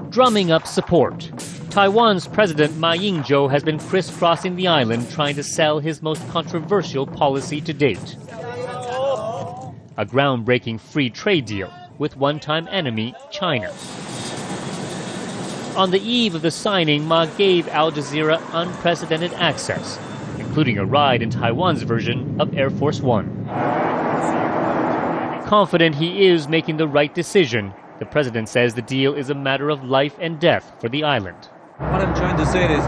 Drumming up support. Taiwan's President Ying-jeou has been crisscrossing the island trying to sell his most controversial policy to date. A groundbreaking free trade deal with one-time enemy China. On the eve of the signing, Ma gave Al Jazeera unprecedented access, including a ride in Taiwan's version of Air Force One. Confident he is making the right decision, the president says the deal is a matter of life and death for the island. What I'm trying to say is,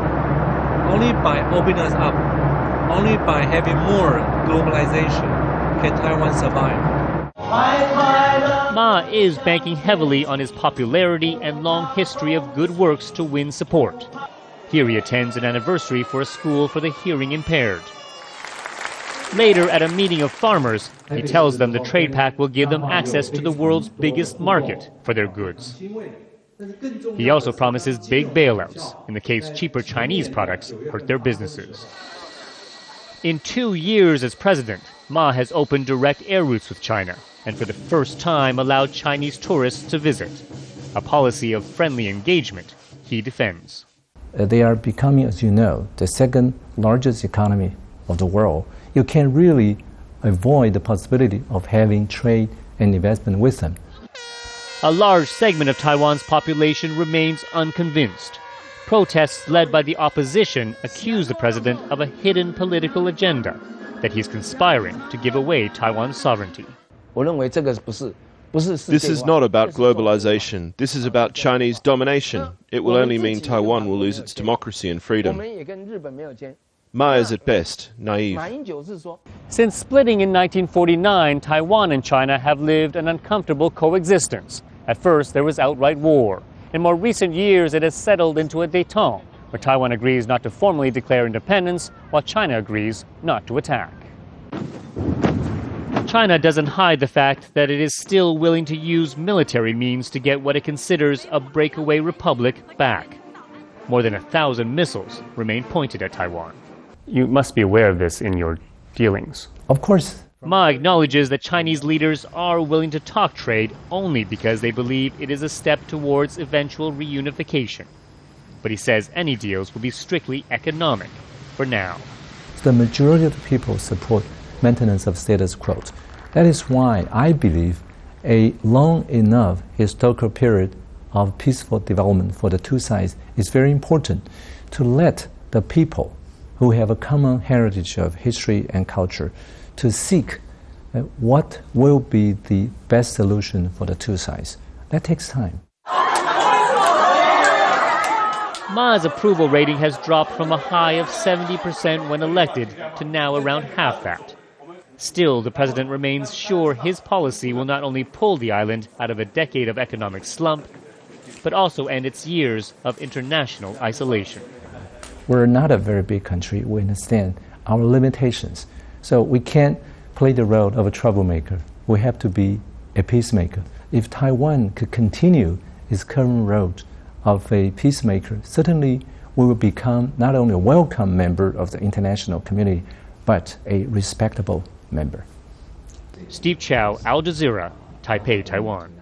only by opening us up, only by having more globalization can Taiwan survive. Ma is banking heavily on his popularity and long history of good works to win support. Here he attends an anniversary for a school for the hearing impaired. Later, at a meeting of farmers, he tells them the trade pact will give them access to the world's biggest market for their goods. He also promises big bailouts in the case cheaper Chinese products hurt their businesses. In 2 years as president, Ma has opened direct air routes with China and for the first time allowed Chinese tourists to visit, a policy of friendly engagement he defends. They are becoming, as you know, the second largest economy of the world. You can really avoid the possibility of having trade and investment with them. A large segment of Taiwan's population remains unconvinced. Protests led by the opposition accuse the president of a hidden political agenda, that he's conspiring to give away Taiwan's sovereignty. This is not about globalization. This is about Chinese domination. It will only mean Taiwan will lose its democracy and freedom. Ma is at best naive. Since splitting in 1949, Taiwan and China have lived an uncomfortable coexistence. At first, there was outright war. In more recent years, it has settled into a détente, where Taiwan agrees not to formally declare independence, while China agrees not to attack. China doesn't hide the fact that it is still willing to use military means to get what it considers a breakaway republic back. More than 1,000 missiles remain pointed at Taiwan. You must be aware of this in your dealings. Of course. Ma acknowledges that Chinese leaders are willing to talk trade only because they believe it is a step towards eventual reunification. But he says any deals will be strictly economic for now. The majority of the people support maintenance of status quo. That is why I believe a long enough historical period of peaceful development for the two sides is very important to let the people who have a common heritage of history and culture to seek what will be the best solution for the two sides. That takes time. Ma's approval rating has dropped from a high of 70% when elected to now around half that. Still, the president remains sure his policy will not only pull the island out of a decade of economic slump, but also end its years of international isolation. We're not a very big country. We understand our limitations. So we can't play the role of a troublemaker. We have to be a peacemaker. If Taiwan could continue its current role of a peacemaker, certainly we will become not only a welcome member of the international community, but a respectable member. Steve Chao, Al Jazeera, Taipei, Taiwan.